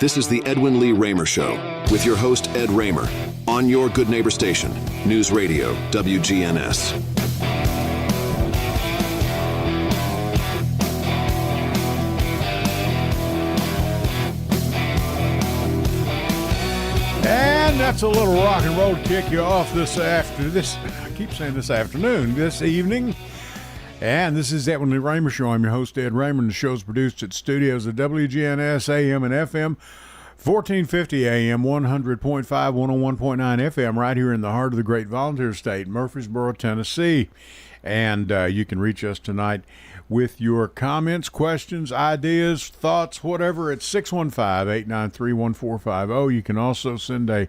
This is the Edwin Lee Raymer Show with your host, Ed Raymer, on your Good Neighbor station, News Radio, WGNS. And that's a little rock and roll to kick you off this evening. And this is Edwin Lee Raymer Show. I'm your host, Ed Raymer, and the show's produced at studios at WGNS AM and FM, 1450 AM, 100.5, 101.9 FM, right here in the heart of the great volunteer state, Murfreesboro, Tennessee. And you can reach us tonight with your comments, questions, ideas, thoughts, whatever. It's 615-893-1450. You can also send a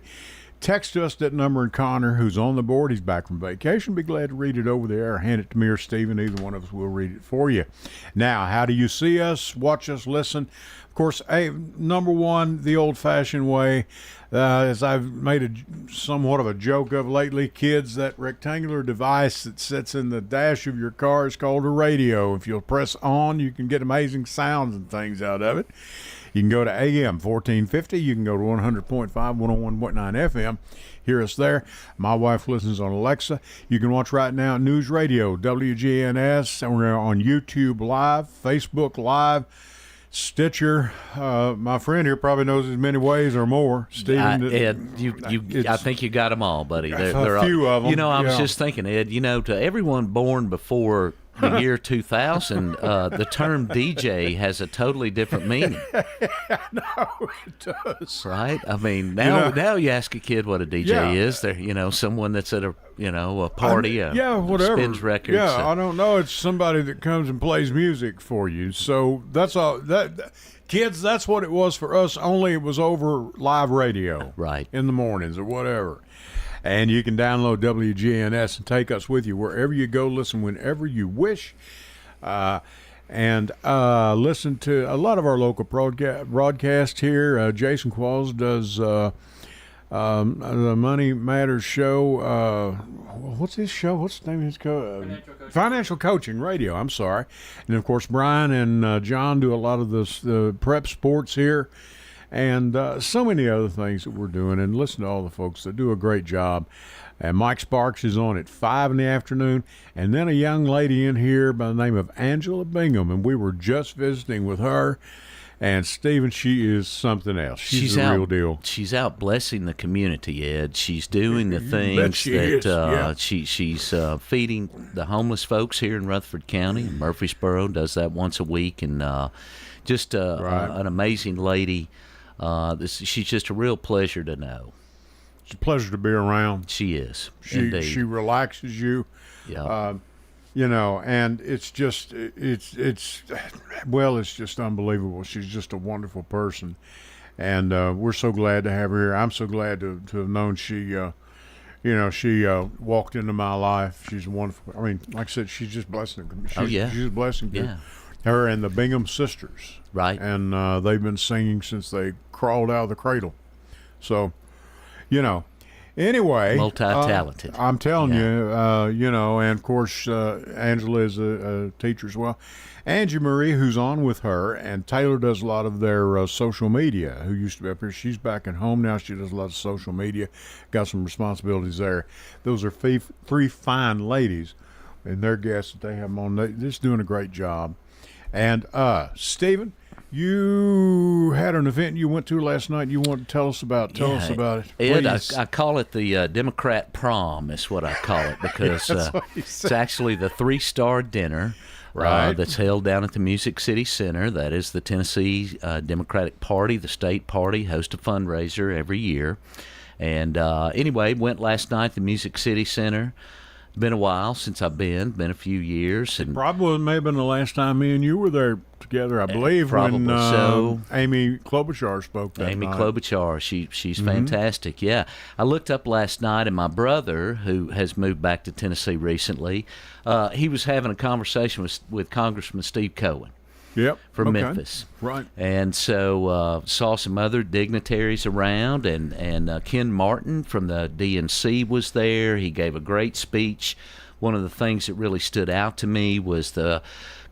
text to us that number, and Connor, who's on the board, he's back from vacation. Be glad to read it over the air. Hand it to me or Stephen. Either one of us will read it for you. Now, how do you see us, watch us, listen? Of course, number one, the old-fashioned way, as I've made somewhat of a joke of lately, kids, that rectangular device that sits in the dash of your car is called a radio. If you'll press on, you can get amazing sounds and things out of it. You can go to AM 1450. You can go to 100.5, 101.9 FM. Hear us there. My wife listens on Alexa. You can watch right now News Radio, WGNS. And we're on YouTube Live, Facebook Live, Stitcher. My friend here probably knows as many ways or more. Stephen, Ed, I think you got them all, buddy. There a few of them. You know, I was just thinking, Ed, to everyone born before the year 2000, the term DJ has a totally different meaning. No, it does. Right? I mean, now you ask a kid what a DJ is. They're, someone that's at a party, whatever. Spins records. Yeah, I don't know. It's somebody that comes and plays music for you. So that's all. Kids, that's what it was for us, only it was over live radio. Right. In the mornings or whatever. And you can download WGNS and take us with you wherever you go. Listen whenever you wish. And listen to a lot of our local broadcast here. Jason Qualls does the Money Matters show. What's his show? What's the name of his show? Financial Coaching Radio. I'm sorry. And, of course, Brian and John do a lot of the prep sports here. And so many other things that we're doing. And listen to all the folks that do a great job. And Mike Sparks is on at 5 in the afternoon. And then a young lady in here by the name of Angela Bingham. And we were just visiting with her. And Stephen, she is something else. She's the real deal. She's out blessing the community, Ed. She's doing the things she's feeding the homeless folks here in Rutherford County. Murfreesboro does that once a week. And just an amazing lady. She's just a real pleasure to know. It's a pleasure to be around. She is. She relaxes you. Yeah. And it's just unbelievable. She's just a wonderful person, and we're so glad to have her here. I'm so glad to have known she walked into my life. She's wonderful. I mean, like I said, she's just blessing. She's a blessing. Yeah. Her and the Bingham sisters. Right. And they've been singing since they crawled out of the cradle. So, anyway. Multi-talented. I'm telling you, and of course, Angela is a teacher as well. Angie Marie, who's on with her, and Taylor does a lot of their social media, who used to be up here. She's back at home now. She does a lot of social media, got some responsibilities there. Those are three fine ladies, and their guests that they have on. They're just doing a great job. And Stephen, you had an event you went to last night. You want to tell us about it? Ed, I call it the Democrat prom is what I call it, because it's actually the 3-star dinner that's held down at the Music City Center. That is the Tennessee Democratic Party, the state party, hosts a fundraiser every year. And anyway, went last night to the Music City Center. Been a while since I've been a few years. And probably may have been the last time me and you were there together, I believe, when so. Amy Klobuchar spoke that Amy night. Klobuchar, she's fantastic, yeah. I looked up last night, and my brother, who has moved back to Tennessee recently, he was having a conversation with Congressman Steve Cohen. Yep. From Memphis. Right. And so saw some other dignitaries around, and Ken Martin from the DNC was there. He gave a great speech. One of the things that really stood out to me was the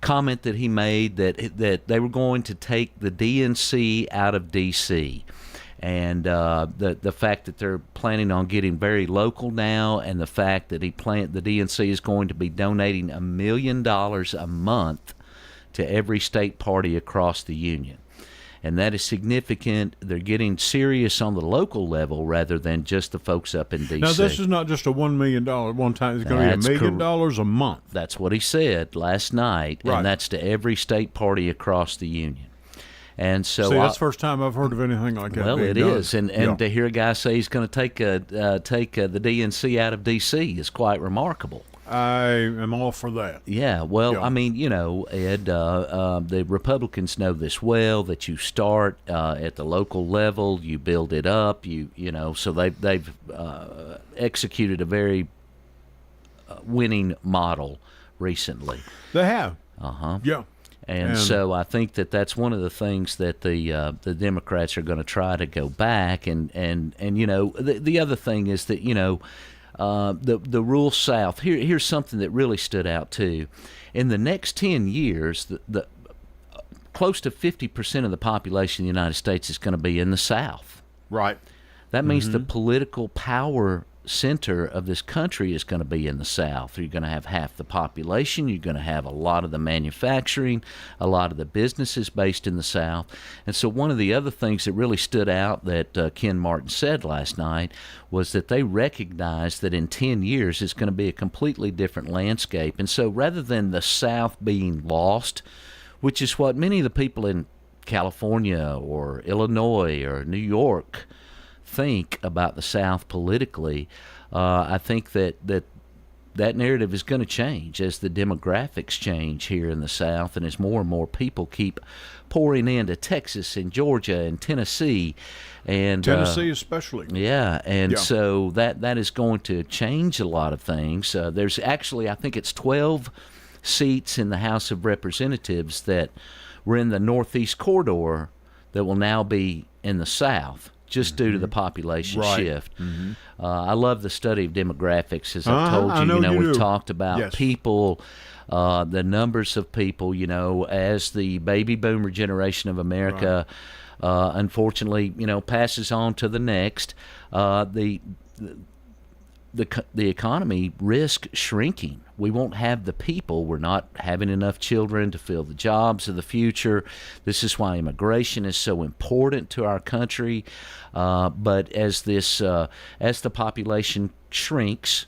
comment that he made that they were going to take the DNC out of D.C., and the fact that they're planning on getting very local now, and the fact that the DNC is going to be donating $1 million a month to every state party across the union. And that is significant. They're getting serious on the local level rather than just the folks up in D.C. Now, this is not just a $1 million one time. It's going to be $1 million a month. That's what he said last night, right. And that's to every state party across the union. And so that's the first time I've heard of anything like that. Well, it is, and to hear a guy say he's going to take the DNC out of D.C. is quite remarkable. I am all for that. Yeah, well, I mean, Ed, the Republicans know this well, that you start at the local level, you build it up, so they've executed a very winning model recently. They have. Uh-huh. Yeah. And so I think that's one of the things that the Democrats are going to try to go back. And the other thing is that, the rural South, here's something that really stood out too. In the next 10 years, the close to 50% of the population of the United States is going to be in the South. Right. That means the political power center of this country is going to be in the South. You're going to have half the population. You're going to have a lot of the manufacturing, a lot of the businesses based in the South. And so one of the other things that really stood out that Ken Martin said last night was that they recognized that in 10 years it's going to be a completely different landscape. And so rather than the South being lost, which is what many of the people in California or Illinois or New York think about the South politically, I think that narrative is going to change as the demographics change here in the South, and as more and more people keep pouring into Texas and Georgia and Tennessee, and Tennessee especially. Yeah, and so that is going to change a lot of things. There's actually, I think it's 12 seats in the House of Representatives that were in the Northeast corridor that will now be in the South, just due to the population shift. I love the study of demographics. As I've told you, we've talked about people, the numbers of people, as the baby boomer generation of America, unfortunately, passes on to the next, the economy risks shrinking. We won't have the people. We're not having enough children to fill the jobs of the future. This is why immigration is so important to our country. But as the population shrinks,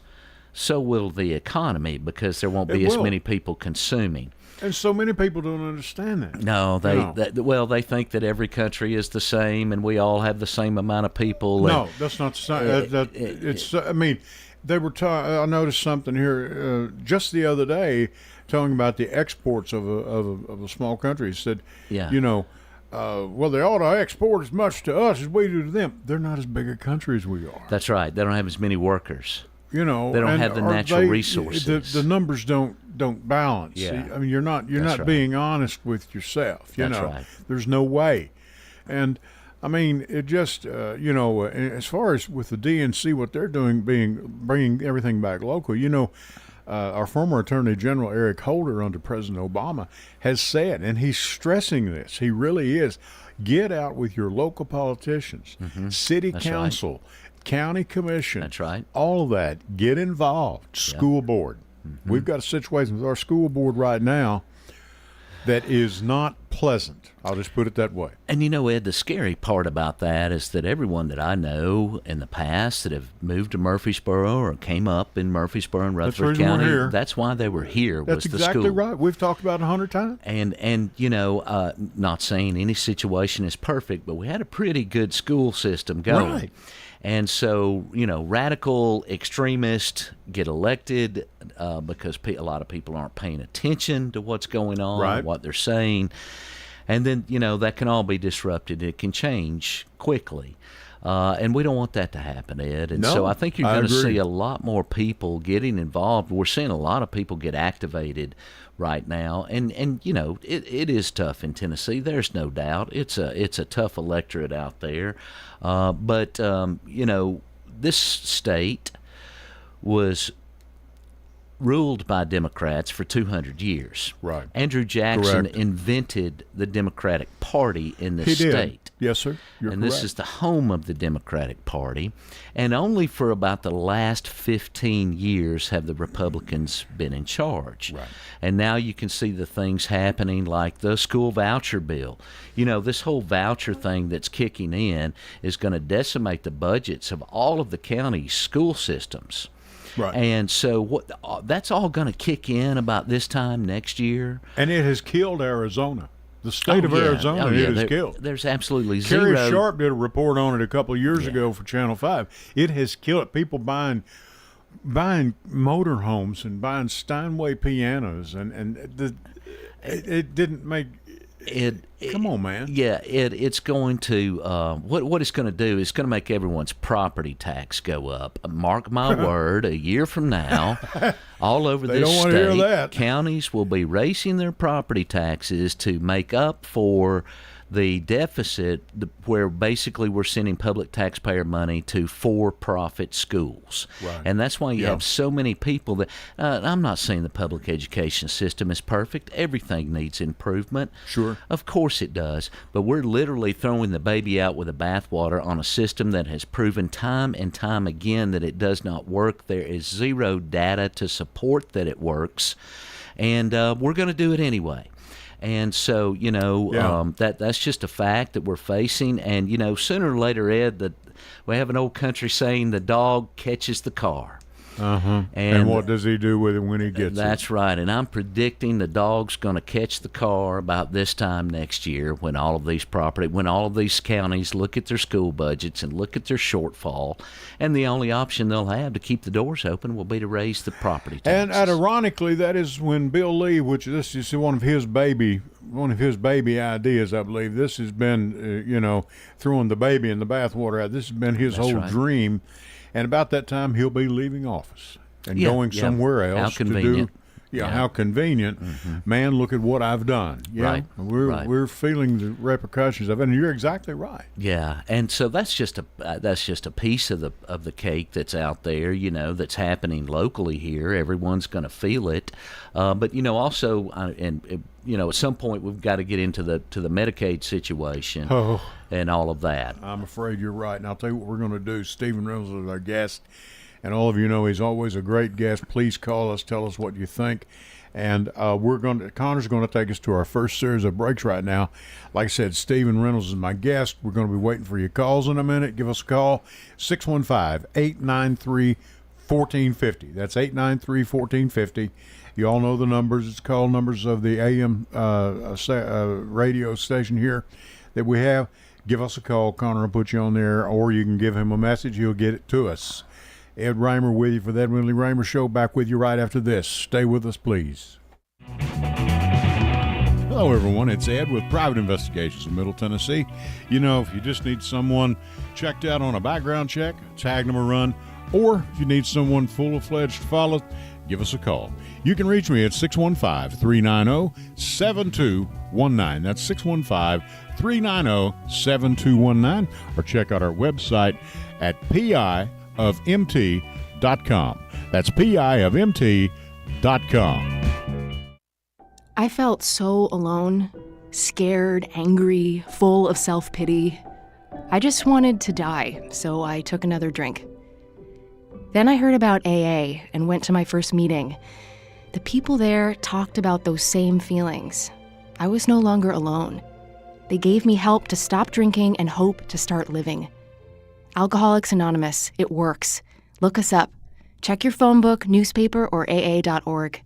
so will the economy, because there won't be as many people consuming. And so many people don't understand that. No, they think that every country is the same and we all have the same amount of people. No, that's not the same. I mean, they were. I noticed something here just the other day, talking about the exports of a small country. It said, well, they ought to export as much to us as we do to them. They're not as big a country as we are. That's right. They don't have as many workers. They don't have the natural resources. The numbers don't balance. Yeah. I mean, you're not being honest with yourself. That's right. There's no way. And I mean, it just as far as with the DNC, what they're doing, bringing everything back local. Our former Attorney General Eric Holder under President Obama has said, and he's stressing this. He really is. Get out with your local politicians, city council. County commission. That's right. All of that. Get involved. School board. We've got a situation with our school board right now that is not pleasant. I'll just put it that way. And Ed, the scary part about that is that everyone that I know in the past that have moved to Murfreesboro or came up in Murfreesboro and Rutherford County, that's why they were here. That's exactly right. We've talked about it 100 times. And not saying any situation is perfect, but we had a pretty good school system going. Right. And so, radical extremists get elected because a lot of people aren't paying attention to what's going on, what they're saying. And then, that can all be disrupted. It can change quickly. And we don't want that to happen, Ed. And so I think you're going to see a lot more people getting involved. We're seeing a lot of people get activated right now. And it is tough in Tennessee. There's no doubt. It's a tough electorate out there. But this state was ruled by Democrats for 200 years. Right. Andrew Jackson Correct. invented the Democratic Party in this He state. did. Yes, sir. You're and correct. this is the home of the Democratic Party. And only for about the last 15 years have the Republicans been in charge. Right. And now you can see the things happening like the school voucher bill. You know, this whole voucher thing that's kicking in is going to decimate the budgets of all of the county's school systems. Right. And so that's all going to kick in about this time next year. And it has killed Arizona. The state of Arizona, it has killed. There's absolutely Kerry zero. Sharp did a report on it a couple of years ago for Channel 5. It has killed it. People buying motorhomes and buying Steinway pianos, and it didn't make it. Come on, man. Yeah, it's going to what it's going to do is going to make everyone's property tax go up. Mark my word, a year from now, all over They this don't want to hear that. counties will be raising their property taxes to make up for the deficit, where basically we're sending public taxpayer money to for-profit schools. Right. And that's why you have so many people that I'm not saying the public education system is perfect. Everything needs improvement. Sure. Of course it does. But we're literally throwing the baby out with the bathwater on a system that has proven time and time again that it does not work. There is zero data to support that it works. And we're going to do it anyway. And so, you know, that's just a fact that we're facing. And, you know, sooner or later, Ed, that we have an old country saying the dog catches the car. Uh-huh. And what does he do with it when he gets it? That's right. And I'm predicting the dog's going to catch the car about this time next year when all of these counties look at their school budgets and look at their shortfall. And the only option they'll have to keep the doors open will be to raise the property taxes. And ironically, that is when Bill Lee, which this is one of his baby ideas, I believe. This has been, throwing the baby in the bathwater. This has been his whole dream. And about that time, he'll be leaving office and going somewhere else. How convenient. How convenient. Mm-hmm. Man, look at what I've done. Yeah, Right. We're feeling the repercussions of it, and you're exactly right. Yeah, and so that's just a piece of the cake that's out there, that's happening locally here. Everyone's going to feel it, but also, at some point we've got to get into the Medicaid situation and all of that. I'm afraid you're right, and I'll tell you what we're going to do. Stephen Reynolds is our guest. And all of you know he's always a great guest. Please call us, tell us what you think. And Connor's going to take us to our first series of breaks right now. Like I said, Stephen Reynolds is my guest. We're going to be waiting for your calls in a minute. Give us a call, 615-893-1450. That's 893-1450. You all know the numbers. It's call numbers of the AM radio station here that we have. Give us a call. Connor will put you on there, or you can give him a message. He'll get it to us. Ed Raymer with you for the Ed Raymer Show. Back with you right after this. Stay with us, please. Hello, everyone. It's Ed with Private Investigations in Middle Tennessee. If you just need someone checked out on a background check, tag them a run, or if you need someone full-fledged to follow, give us a call. You can reach me at 615-390-7219. That's 615-390-7219, or check out our website at piofmt.com. That's piofmt.com. I felt so alone, scared, angry, full of self-pity. I just wanted to die, so I took another drink. Then I heard about AA and went to my first meeting. The people there talked about those same feelings. I was no longer alone. They gave me help to stop drinking and hope to start living. Alcoholics Anonymous, it works. Look us up. Check your phone book, newspaper, or AA.org.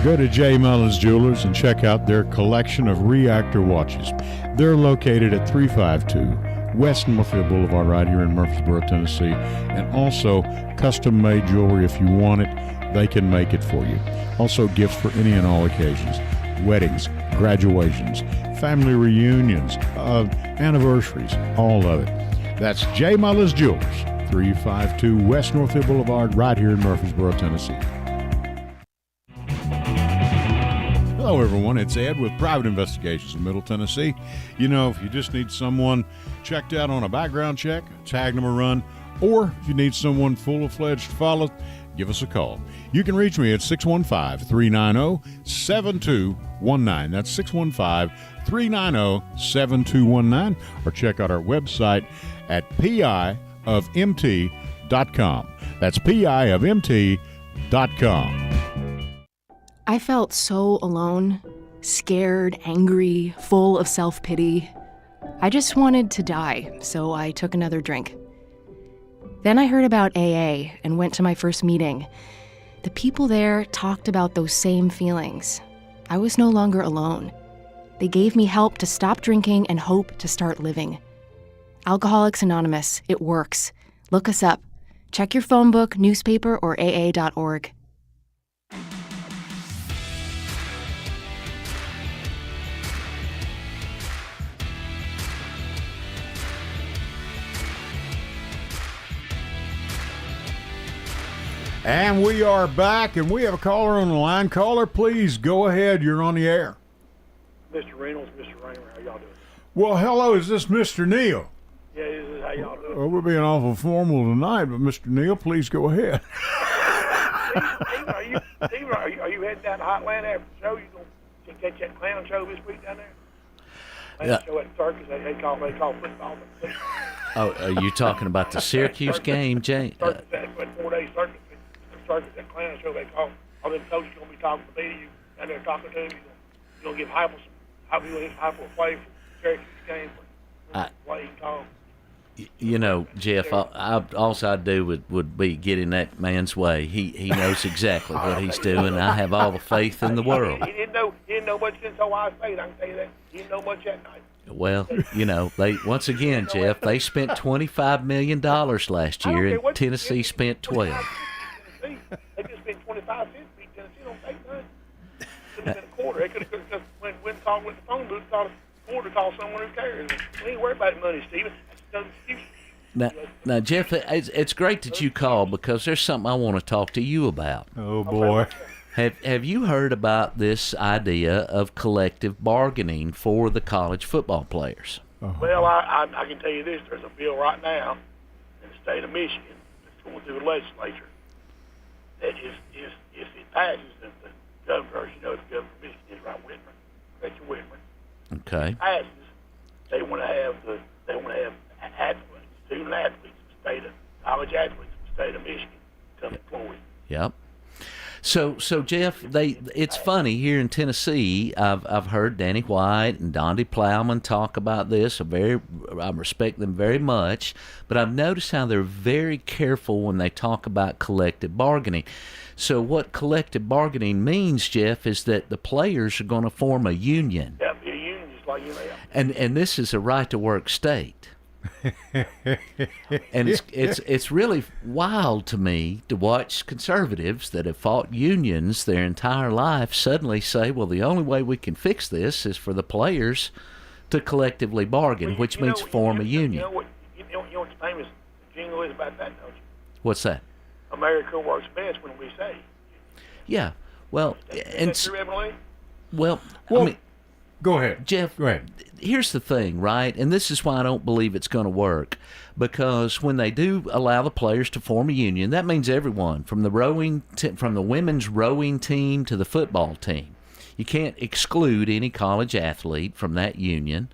Go to J. Mullins Jewelers and check out their collection of reactor watches. They're located at 352 West Northfield Boulevard right here in Murfreesboro, Tennessee. And also custom-made jewelry. If you want it, they can make it for you. Also gifts for any and all occasions. Weddings, graduations, family reunions, anniversaries, all of it. That's J. Mullins Jewelers, 352 West Northfield Boulevard, right here in Murfreesboro, Tennessee. Hello, everyone. It's Ed with Private Investigations in Middle Tennessee. If you just need someone checked out on a background check, tag them a run, Or if you need someone full-fledged to follow, give us a call. You can reach me at 615-390-7219. That's 615-390-7219. Or check out our website at piofmt.com. That's piofmt.com. I felt so alone, scared, angry, full of self-pity. I just wanted to die, so I took another drink. Then I heard about AA and went to my first meeting. The people there talked about those same feelings. I was no longer alone. They gave me help to stop drinking and hope to start living. Alcoholics Anonymous, it works. Look us up. Check your phone book, newspaper, or AA.org. And we are back, and we have a caller on the line. Caller, please go ahead. You're on the air. Mr. Reynolds, Mr. Raymer, how y'all doing? Well, hello. Is this Mr. Neal? Yeah, this is how y'all doing. Well, we're being awful formal tonight, but Mr. Neal, please go ahead. Steve, are you heading down to Hotland after the show? You going to catch that clown show this week down there? Clown show at the circus, they call football. Oh, are you talking about the Syracuse game, Jay? Circus, that 4 days circus. That clown show they call. All them coaches going to be talking to me. You down there talking to them. You're going to give Heupel a play for the Syracuse game. Play call. You know, Jeff, all I'd do would be get in that man's way. He knows exactly what he's doing. I have all the faith in the world. He didn't know much since Ohio State, I can tell you that. He didn't know much that night. Well, you know, Jeff, they spent $25 million last year, and Tennessee spent $12. They just spent 25 cents to beat Tennessee. Don't take none. Could have been a quarter. They could have just went with the phone booth, called a quarter, call someone who cares. We ain't worried about money, Steven. That's no excuse. Now, Jeff, it's great that you called because there's something I want to talk to you about. Oh, boy. Have you heard about this idea of collective bargaining for the college football players? Oh. Well, I can tell you this. There's a bill right now in the state of Michigan that's going through the legislature that if it passes, and the governor, the governor of Michigan is right, Rachel Whitmer. Okay. If it passes, they want to have athletes, student athletes, college athletes from the state of Michigan come employed. Yep. So Jeff, it's funny here in Tennessee. I've heard Danny White and Donde Plowman talk about this. I respect them very much, but I've noticed how they're very careful when they talk about collective bargaining. So what collective bargaining means, Jeff, is that the players are going to form a union. Yeah, be a union just like you have. And this is a right-to-work state. And it's really wild to me to watch conservatives that have fought unions their entire life suddenly say, well, the only way we can fix this is for the players to collectively bargain, which means form a union. You know what the famous jingle is about that, don't you? What's that? America works best when we say. Yeah, well, Is that true, Emily? well, I Well, mean, go ahead. Jeff, Go ahead. here's the thing, right? And this is why I don't believe it's going to work. Because when they do allow the players to form a union, that means everyone, from the women's rowing team to the football team. You can't exclude any college athlete from that union.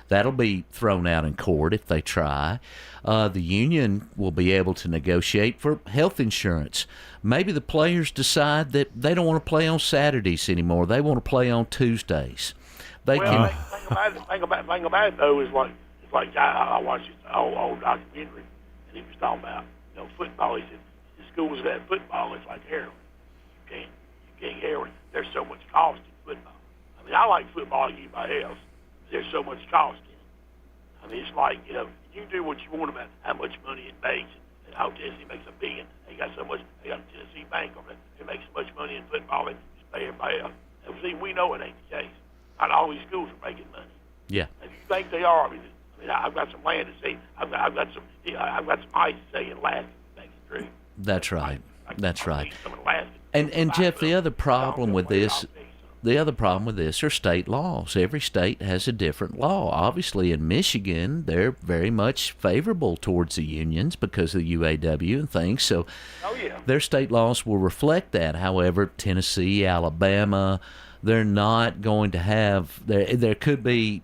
That'll be thrown out in court if they try. The union will be able to negotiate for health insurance. Maybe the players decide that they don't want to play on Saturdays anymore. They want to play on Tuesdays. Thing about it though is like I watched this old documentary, and he was talking about football. He said the schools that have football is like heroin. You can't heroin. There's so much cost in football. I mean, I like football like anybody else. There's so much cost in it. I mean, it's like you can do what you want about how much money it makes. And how Tennessee makes $1 billion. They got Tennessee Bank on it. They make so much money in football. They just pay everybody else. And see, we know it ain't the case. Not all these schools are making money. Yeah. If you think they are, I mean, I've got some land to see. I've got some ice to say in Alaska. That's true. That's right. That's right. Some in Alaska. And Jeff, the other problem with this, the other problem with this are state laws. Every state has a different law. Obviously, in Michigan, they're very much favorable towards the unions because of the UAW and things. So their state laws will reflect that. However, Tennessee, Alabama, they're not going to have – there could be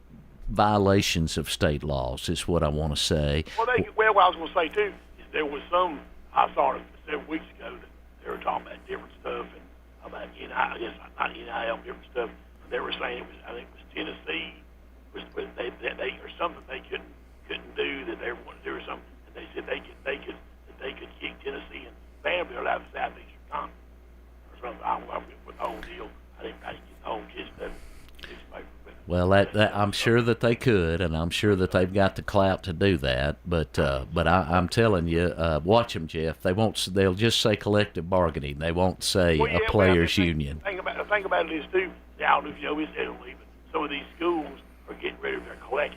violations of state laws is what I want to say. Well, what I was going to say, too, is there was some – I saw it several weeks ago that they were talking about different stuff and about I guess not NIL, different stuff. They were saying I think it was Tennessee, they or something they couldn't do that they wanted to do or something. And they said they could kick Tennessee and Vanderbilt out of the Southeastern Conference or something. I don't know what the whole deal. I didn't get the whole gist of it. Well, that I'm sure that they could, and I'm sure that they've got the clout to do that. But I'm telling you, watch them, Jeff. They'll just say collective bargaining. They won't say a players' union. The thing about it is too. I don't know if you know this, Italy, but some of these schools are getting rid of their collectives.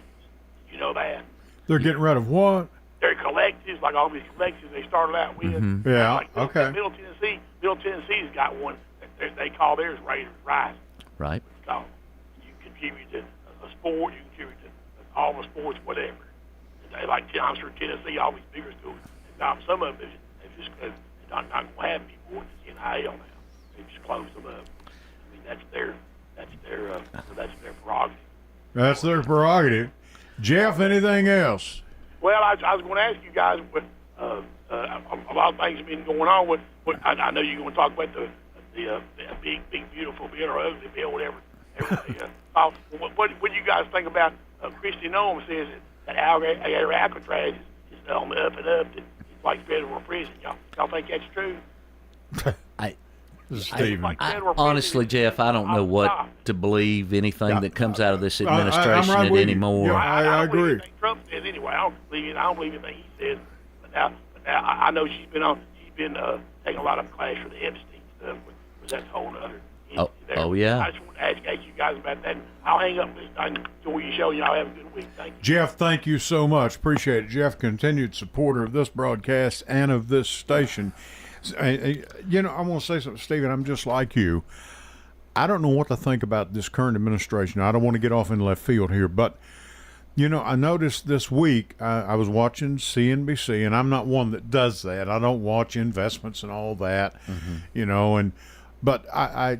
You know that? They're getting rid of what? Their collectives, like all these collectives they started out with. Mm-hmm. Yeah. Like okay. Middle Tennessee's got one. They call theirs Raiders Rising. Right. It's called. Contribute to a sport, you contribute to all the sports, whatever. And they, like I'm sure Tennessee, all these bigger schools, some of them they just they're not going to have people with this NIL now. They just close them up. I mean that's their prerogative. That's their prerogative. Jeff, anything else? Well, I was going to ask you guys, but a lot of things have been going on. With I know you're going to talk about the big beautiful bill or ugly bill, whatever. What do you guys think about Christy Noem says that Alcatraz is on the up and up? It's like federal prison. Y'all think that's true? Honestly, Jeff, I don't know what to believe anything that comes out of this administration anymore. I agree. Trump says anyway. I don't believe anything he says. But now I know she's been taking a lot of clash for the Epstein stuff, but that's a whole other. Oh, yeah. I just want to ask you guys about that. I'll hang up this time. Enjoy your show. Y'all have a good week. Thank you. Jeff, thank you so much. Appreciate it. Jeff, continued supporter of this broadcast and of this station. I want to say something, Stephen. I'm just like you. I don't know what to think about this current administration. I don't want to get off in left field here, but, I noticed this week I was watching CNBC, and I'm not one that does that. I don't watch investments and all that, But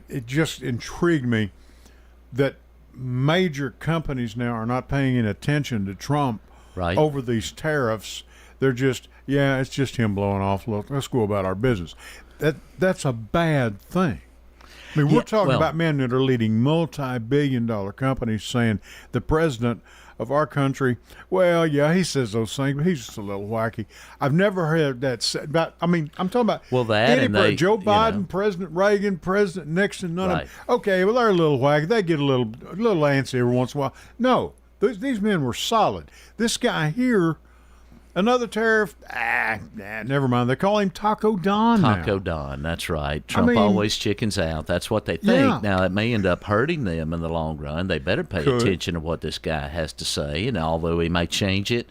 it just intrigued me that major companies now are not paying any attention to Trump over these tariffs. They're just, it's just him blowing off. Look, let's go about our business. That's a bad thing. I mean, we're talking about men that are leading multi-billion-dollar companies saying the president of our country, he says those things, but he's just a little wacky. I've never heard that said. I'm talking about Joe Biden, President Reagan, President Nixon, none of them. Okay, well, they're a little wacky. They get a little antsy every once in a while. No, these men were solid. This guy here, another tariff, never mind. They call him Taco Don now. Taco Don, that's right. Trump always chickens out. That's what they think. Yeah. Now, it may end up hurting them in the long run. They better pay attention to what this guy has to say, and although he may change it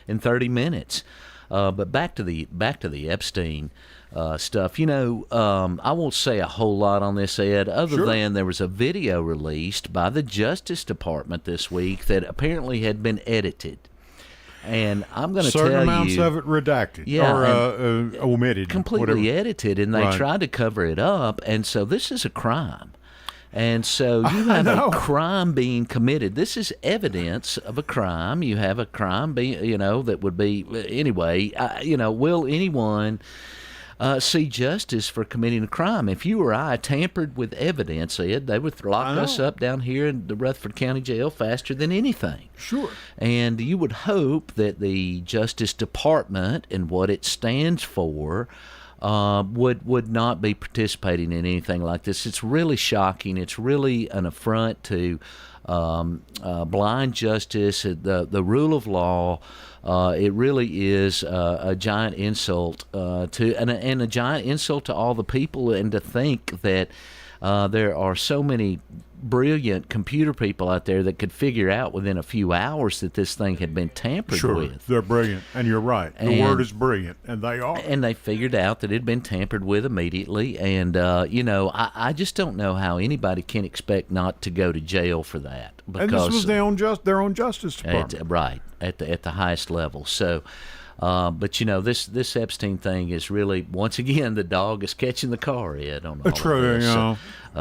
in 30 minutes. But back to the Epstein stuff. I won't say a whole lot on this, Ed, other than there was a video released by the Justice Department this week that apparently had been edited. And I'm going to tell you, certain amounts of it redacted or omitted, completely edited, and they tried to cover it up. And so this is a crime. And so you have a crime being committed. This is evidence of a crime. You have a crime being, that would be anyway. Will anyone see justice for committing a crime? If you or I tampered with evidence, Ed, they would lock us up down here in the Rutherford County Jail faster than anything. Sure. And you would hope that the Justice Department and what it stands for would not be participating in anything like this. It's really shocking. It's really an affront to blind justice, the rule of law. It really is a giant insult and a giant insult to all the people, and to think that there are so many brilliant computer people out there that could figure out within a few hours that this thing had been tampered with. They're brilliant, and you're right. The word is brilliant, and they are. And they figured out that it had been tampered with immediately, and I just don't know how anybody can expect not to go to jail for that. Because, and this was their own Justice Department. At the highest level. So, but this Epstein thing is really, once again, the dog is catching the car, Ed, on all of this. So,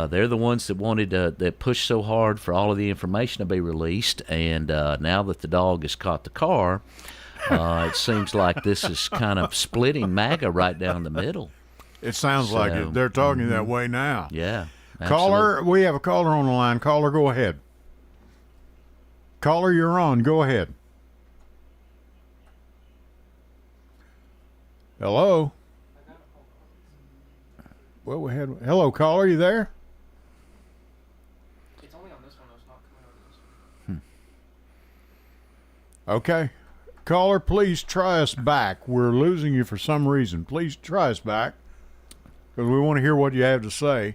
they're the ones that wanted that pushed so hard for all of the information to be released, and now that the dog has caught the car, it seems like this is kind of splitting MAGA right down the middle. It sounds like it. They're talking that way now. Yeah. Absolutely. Caller, we have a caller on the line. Caller, go ahead. Caller, you're on. Go ahead. Hello. Well, we had. Hello, caller. You there? It's only on this one. It's not coming over this one. Okay. Caller, please try us back. We're losing you for some reason. Please try us back because we want to hear what you have to say.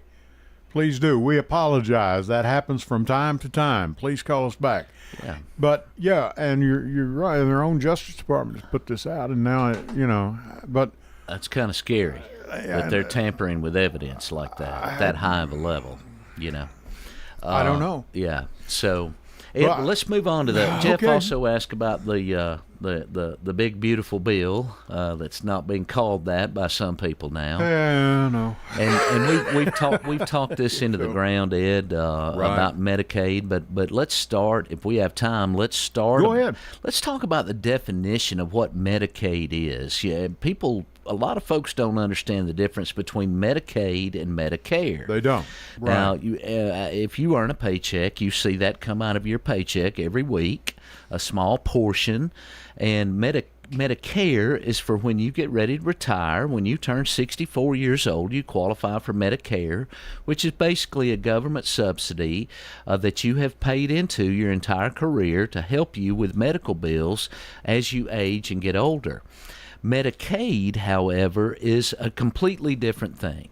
Please do. We apologize. That happens from time to time. Please call us back. Yeah. But yeah, and you're right. Their own Justice Department has put this out, and now but that's kind of scary that they're tampering with evidence like that high of a level. I don't know. Yeah. So, let's move on to that. Jeff also asked about the big beautiful bill that's not being called that by some people now. Yeah, no. And we've talked this into the ground, Ed, about Medicaid. But let's start, if we have time. Let's start. Go ahead. Let's talk about the definition of what Medicaid is. Yeah, a lot of folks don't understand the difference between Medicaid and Medicare. They don't. Right. Now, if you earn a paycheck, you see that come out of your paycheck every week, a small portion, and Medicare is for when you get ready to retire. When you turn 64 years old, you qualify for Medicare, which is basically a government subsidy that you have paid into your entire career to help you with medical bills as you age and get older. Medicaid, however, is a completely different thing.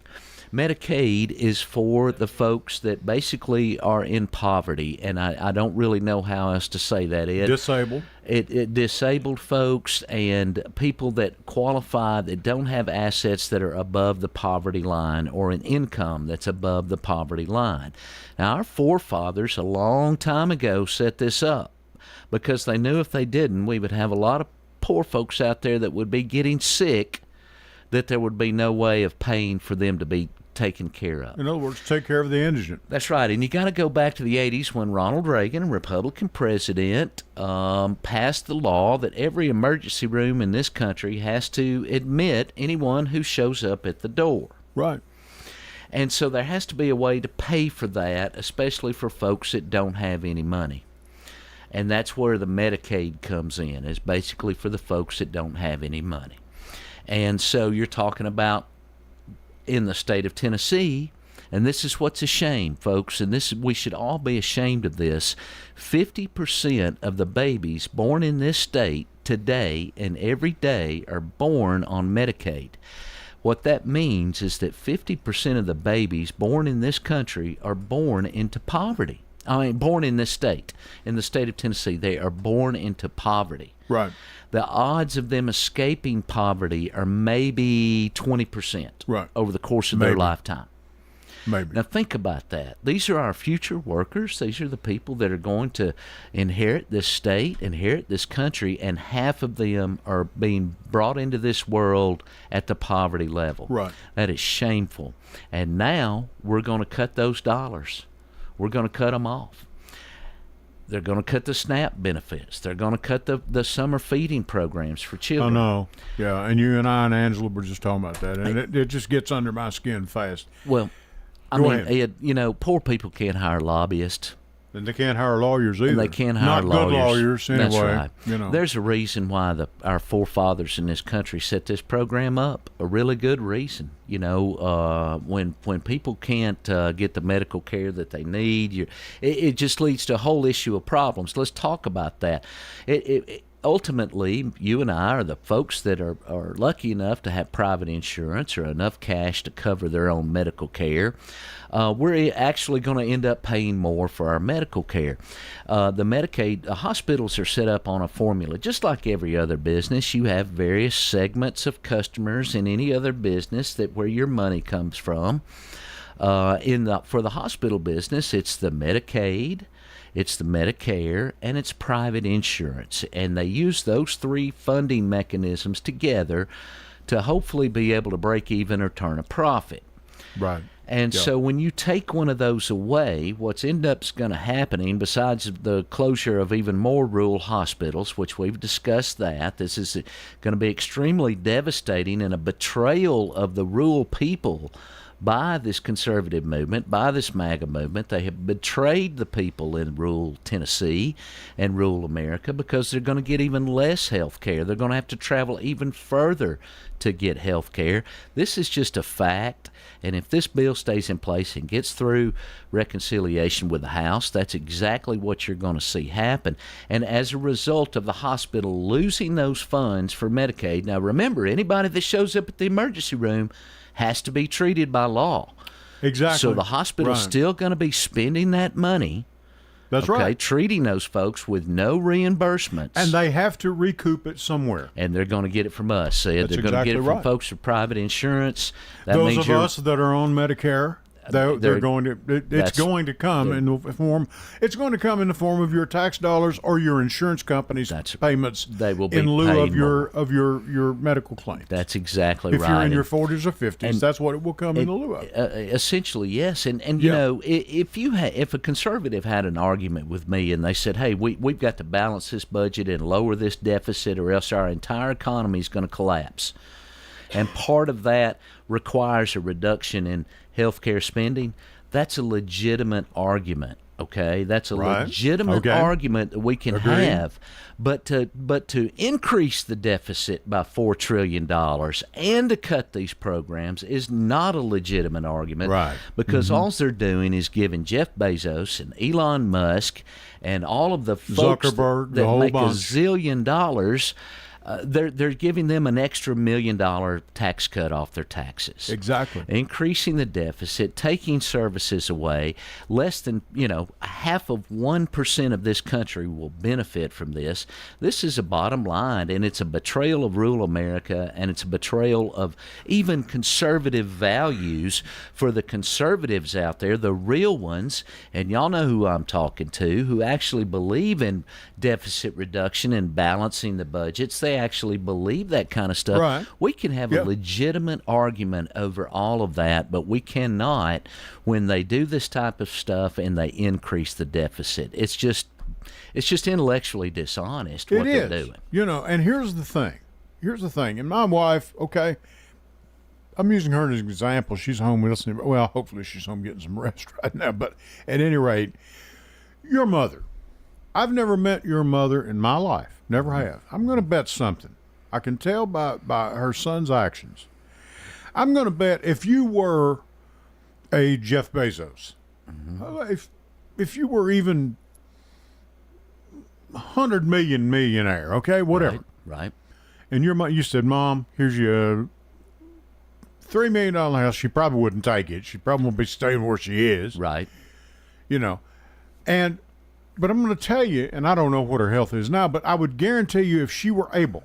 Medicaid is for the folks that basically are in poverty, and I don't really know how else to say that. Disabled. Disabled folks and people that qualify that don't have assets that are above the poverty line or an income that's above the poverty line. Now, our forefathers a long time ago set this up because they knew if they didn't, we would have a lot of poor folks out there that would be getting sick, that there would be no way of paying for them to be taken care of. In other words, take care of the indigent. That's right. And you got to go back to the 80s when Ronald Reagan, a Republican president, passed the law that every emergency room in this country has to admit anyone who shows up at the door. Right. And so there has to be a way to pay for that, especially for folks that don't have any money. And that's where the Medicaid comes in, is basically for the folks that don't have any money. And so you're talking about in the state of Tennessee, and this is what's a shame, folks, and we should all be ashamed of this, 50% of the babies born in this state today and every day are born on Medicaid. What that means is that 50% of the babies born in this country are born into poverty. Born in this state, in the state of Tennessee, they are born into poverty. Right. The odds of them escaping poverty are maybe 20% over the course of their lifetime. Maybe. Now think about that. These are our future workers. These are the people that are going to inherit this state, inherit this country, and half of them are being brought into this world at the poverty level. Right. That is shameful. And now we're going to cut those dollars. We're going to cut them off. They're going to cut the SNAP benefits. They're going to cut the summer feeding programs for children. I know. Yeah, and you and I and Angela were just talking about that, and it just gets under my skin fast. Well, Ed, poor people can't hire lobbyists. And they can't hire lawyers either. And they can't hire lawyers. Not good lawyers, anyway. That's right. There's a reason why our forefathers in this country set this program up. A really good reason. When people can't get the medical care that they need, it just leads to a whole issue of problems. Let's talk about that. ultimately, you and I are the folks that are lucky enough to have private insurance or enough cash to cover their own medical care. We're actually going to end up paying more for our medical care. The Medicaid hospitals are set up on a formula, just like every other business. You have various segments of customers in any other business that where your money comes from. For the hospital business, it's the Medicaid, it's the Medicare, and it's private insurance. And they use those three funding mechanisms together to hopefully be able to break even or turn a profit. Right. And so when you take one of those away, what's end up going to happening, besides the closure of even more rural hospitals, which we've discussed that, this is going to be extremely devastating and a betrayal of the rural people by this conservative movement, by this MAGA movement. They have betrayed the people in rural Tennessee and rural America because they're going to get even less health care. They're going to have to travel even further to get health care. This is just a fact. And if this bill stays in place and gets through reconciliation with the House, that's exactly what you're going to see happen. And as a result of the hospital losing those funds for Medicaid, now remember, anybody that shows up at the emergency room has to be treated by law. Exactly. So the hospital's still going to be spending that money. That's right. Treating those folks with no reimbursements. And they have to recoup it somewhere. And they're going to get it from us. They're going to get it from folks with private insurance. Those of us that are on Medicare, they're going to. It's going to come in the form. It's going to come in the form of your tax dollars or your insurance company's payments. They will be in lieu of paid your medical claims. That's exactly if right. If you're in your 40s or 50s, that's what it will come in lieu of. Essentially, yes. And you know, if a conservative had an argument with me and they said, "Hey, we've got to balance this budget and lower this deficit, or else our entire economy is going to collapse," and part of that requires a reduction in healthcare spending, that's a legitimate argument. Okay, that's a legitimate argument that we can have, but to increase the deficit by $4 trillion and to cut these programs is not a legitimate argument, right? Because all they're doing is giving Jeff Bezos and Elon Musk and all of the folks Zuckerberg, that make $1 zillion. They're giving them an extra $1 million tax cut off their taxes. Exactly. Increasing the deficit, taking services away. Less than, 0.5% of this country will benefit from this. This is a bottom line, and it's a betrayal of rural America, and it's a betrayal of even conservative values for the conservatives out there, the real ones, and y'all know who I'm talking to, who actually believe in deficit reduction and balancing the budgets. They actually believe that kind of stuff. Right. We can have a legitimate argument over all of that, but we cannot when they do this type of stuff and they increase the deficit. It's just intellectually dishonest what they're doing. And here's the thing. And my wife, okay, I'm using her as an example. She's home listening. Well, hopefully she's home getting some rest right now. But at any rate, your mother. I've never met your mother in my life. Never have. I'm going to bet something. I can tell by her son's actions. I'm going to bet if you were a Jeff Bezos, if you were even 100 million millionaire, okay, whatever. Right. And you said, "Mom, here's your $3 million house." She probably wouldn't take it. She probably won't be staying where she is. Right. But I'm going to tell you, and I don't know what her health is now, but I would guarantee you if she were able,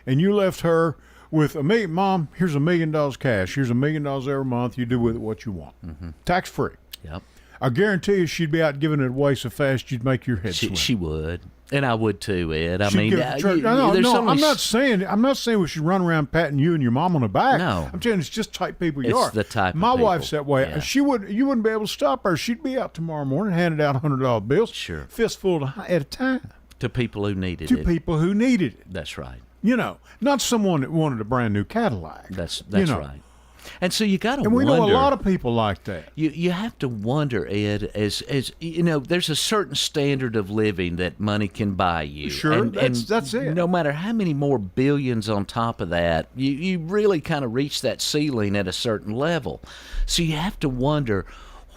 and you left her with $1 million, "Mom, here's $1 million cash. Here's $1 million every month. You do with it what you want. Tax free." Yep. I guarantee you she'd be out giving it away so fast you'd make your head swim. She would. And I would too, Ed. I She'd mean, give the church- I'm not saying we should run around patting you and your mom on the back. No. I'm telling you, it's just type people you It's are. the type of My people. wife's that way. Yeah. You wouldn't be able to stop her. She'd be out tomorrow morning, handing out $100 bills, Sure, fistful at a time, to people who needed to it. people who needed it. That's right. Not someone that wanted a brand new Cadillac. That's right. And so you got to wonder. And we know a lot of people like that. You have to wonder, Ed, as there's a certain standard of living that money can buy you. Sure, that's it. No matter how many more billions on top of that, you really kind of reach that ceiling at a certain level. So you have to wonder,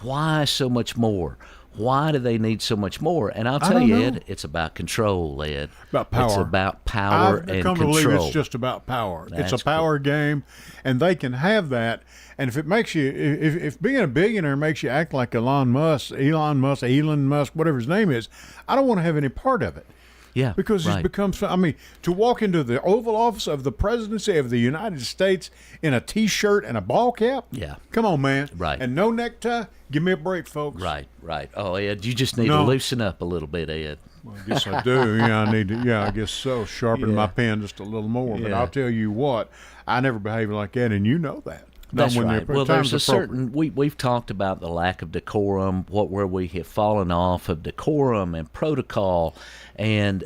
why so much more? Why do they need so much more? And I'll I tell don't you, know. Ed, it's about control, Ed. About power. It's about power I've and come control. to believe it's just about power. That's it's a power game, and they can have that. And if it makes you, if being a billionaire makes you act like Elon Musk, whatever his name is, I don't want to have any part of it. Yeah, Because he's become, I mean, to walk into the Oval Office of the presidency of the United States in a T-shirt and a ball cap? Yeah. Come on, man. Right. And no necktie? Give me a break, folks. Right. Oh, Ed, you just need to loosen up a little bit, Ed. Well, I guess I do. Yeah, I need to. Yeah, I guess so. Sharpen my pen just a little more. But I'll tell you what, I never behave like that, and you know that. That's right. Well, there's a certain we've talked about the lack of decorum, where we have fallen off of decorum and protocol, and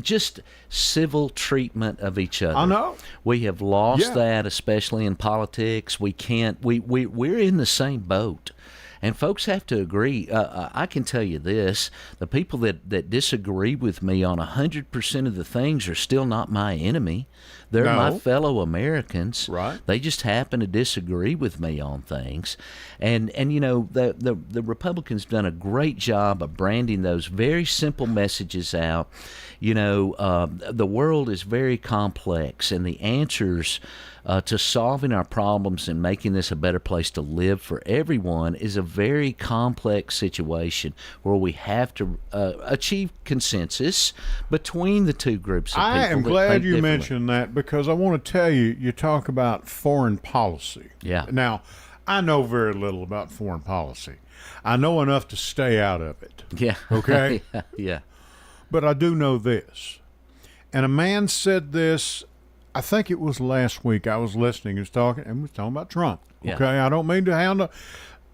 just civil treatment of each other. I know we have lost that, especially in politics. We can't. We're in the same boat. And folks have to agree. I can tell you this: the people that disagree with me on 100% of the things are still not my enemy. They're my fellow Americans. Right. They just happen to disagree with me on things. And you know, the Republicans have done a great job of branding those very simple messages out. You know, the world is very complex, and the answers to solving our problems and making this a better place to live for everyone is a very complex situation where we have to achieve consensus between the two groups of people. I am that glad think you differently. mentioned that, because I want to tell you, you talk about foreign policy. Yeah. Now, I know very little about foreign policy. I know enough to stay out of it. Yeah. Okay? Yeah. But I do know this. And a man said this, I think it was last week. I was listening. He was talking about Trump. Yeah. Okay? I don't mean to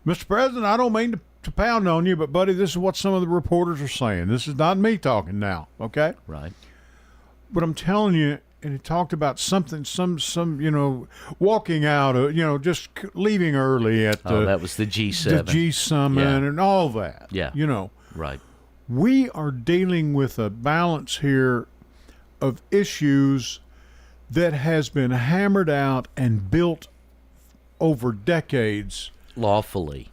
Mr. President, I don't mean to pound on you, but, buddy, this is what some of the reporters are saying. This is not me talking now. Okay? Right. But I'm telling you, and he talked about something, some walking out, just leaving early at that was the G7. the G summit and all that. Yeah. Right. We are dealing with a balance here of issues that has been hammered out and built over decades Lawfully.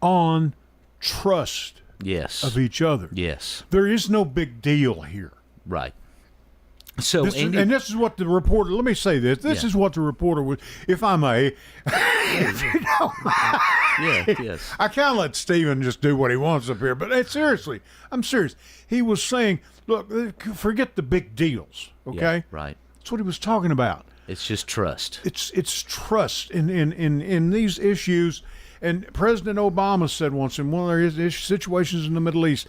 on trust Yes. of each other. Yes. There is no big deal here. Right. So, This Andy, is what the reporter, let me say this. This is what the reporter was, if I may, if you don't mind. yes. I kind of let Stephen just do what he wants up here, but seriously, I'm serious. He was saying, look, forget the big deals, okay? Yeah, right. That's what he was talking about. It's just trust. It's trust in these issues. And President Obama said once in one of his situations in the Middle East,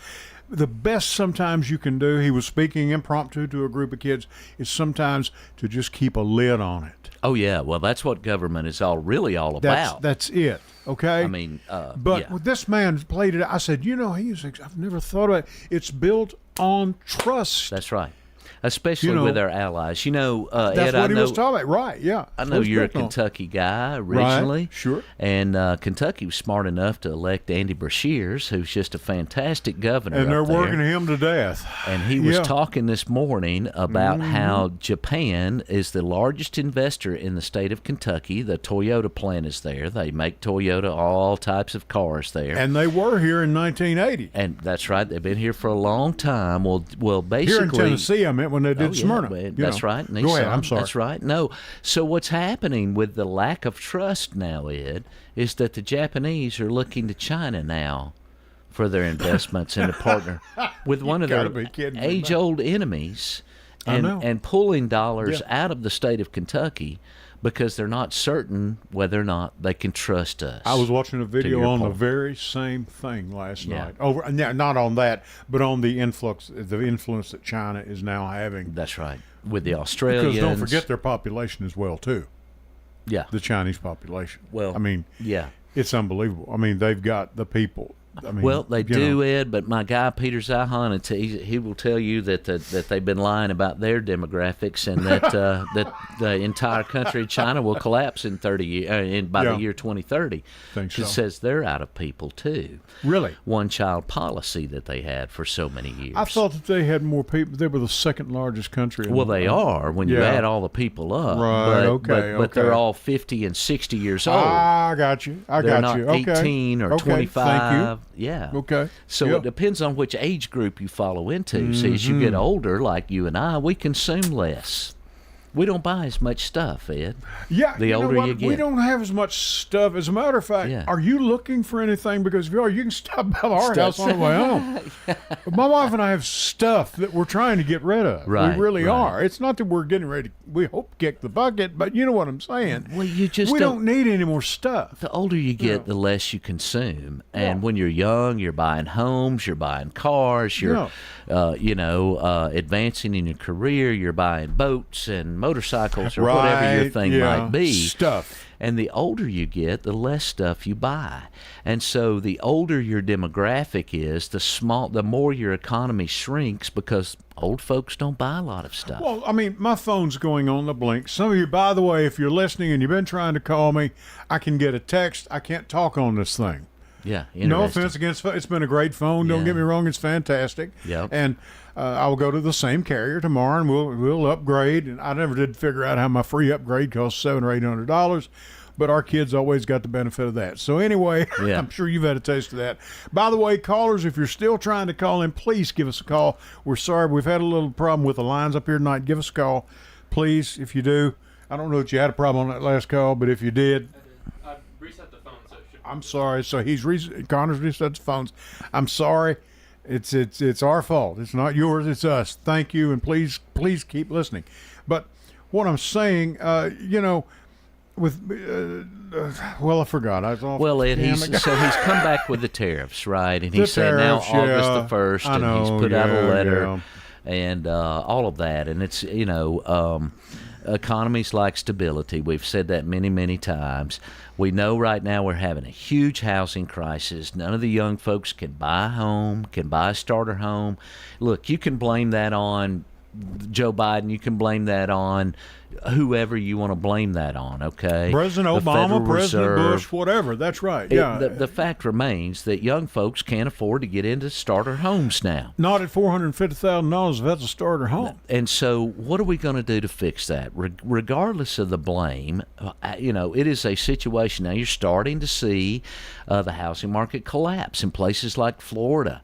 the best sometimes you can do, he was speaking impromptu to a group of kids, is sometimes to just keep a lid on it. Oh, yeah. Well, that's what government is really all about. That's it, okay? I mean, but when this man played it, I said, I've never thought about it. It's built on trust. That's right. Especially with our allies. Ed, That's what he was talking about. Right, yeah. I know you're a Kentucky guy originally. Right, sure. And Kentucky was smart enough to elect Andy Beshears, who's just a fantastic governor. And they're up there. working him to death. And he was talking this morning about how Japan is the largest investor in the state of Kentucky. The Toyota plant is there. They make Toyota all types of cars there. And they were here in 1980. And that's right. They've been here for a long time. Well, basically here in Tennessee, I meant when they did Smyrna. That's right. Go ahead. I'm sorry. That's right. No. So what's happening with the lack of trust now, Ed, is that the Japanese are looking to China now for their investments and to partner with one of their age-old enemies and pulling dollars out of the state of Kentucky because they're not certain whether or not they can trust us. I was watching a video on the very same thing last night. Not on that, but on the influence that China is now having. That's right. With the Australians. Because don't forget their population as well, too. Yeah. The Chinese population. Well, I mean, yeah. It's unbelievable. I mean, they've got the people. I mean, well, they do, Ed, but my guy Peter Zihan, he will tell you that they've been lying about their demographics and that that the entire country of China will collapse in 30 years, by the year 2030. Think so. It says they're out of people too. Really? One-child policy that they had for so many years. I thought that they had more people. They were the second largest country. Well, they are when you add all the people up. Right. But they're all 50 and 60 years old. I got you. They're not 18 or 25. Yeah. Okay. So Yep. it depends on which age group you follow into. See, as you get older, like you and I, we consume less. We don't buy as much stuff, Ed. Yeah, The you know older what? you get. We don't have as much stuff. As a matter of fact, Yeah. are you looking for anything? Because if you are, you can stop by our house on the way home. My wife and I have stuff that we're trying to get rid of. Right, we really right. are. It's not that we're getting ready. We hope to kick the bucket, but you know what I'm saying. Well, you just we don't- don't need any more stuff. The older you get, the less you consume. And when you're young, you're buying homes, you're buying cars, you're, advancing in your career, you're buying boats and motorcycles or whatever your thing might be. Stuff. And the older you get, the less stuff you buy. And so the older your demographic is, the more your economy shrinks because old folks don't buy a lot of stuff. Well, I mean, my phone's going on the blink. Some of you, by the way, if you're listening and you've been trying to call me, I can get a text. I can't talk on this thing. Yeah, No interesting. offense against it's been a great phone. Don't Yeah. get me wrong, it's fantastic. Yep. And I will go to the same carrier tomorrow, and we'll upgrade. And I never did figure out how my free upgrade costs $700 or $800, but our kids always got the benefit of that. So anyway, Yeah. I'm sure you've had a taste of that. By the way, callers, if you're still trying to call in, please give us a call. We're sorry we've had a little problem with the lines up here tonight. Give us a call, please. If you do, I don't know that you had a problem on that last call, but if you did. I reset the phone, so it should. I'm sorry. So Connor's reset the phones. I'm sorry. It's our fault. It's not yours. It's us. Thank you, and please keep listening. But what I'm saying, with I forgot. I was off. Well, Ed, Damn he's it. come back with the tariffs, right? And he The said now tariffs, August yeah. the 1st, I and know, he's put out a yeah, letter yeah. and all of that. And it's, economies like stability. We've said that many, many times. We know right now we're having a huge housing crisis. None of the young folks can buy a home, can buy a starter home. Look, you can blame that on Joe Biden. You can blame that on whoever you want to blame that on, okay? President The Federal Obama, President Reserve. Bush, whatever. That's right. Yeah. The fact remains that young folks can't afford to get into starter homes now. Not at $450,000 if that's a starter home. And so what are we going to do to fix that? Regardless of the blame, it is a situation. Now you're starting to see the housing market collapse in places like Florida,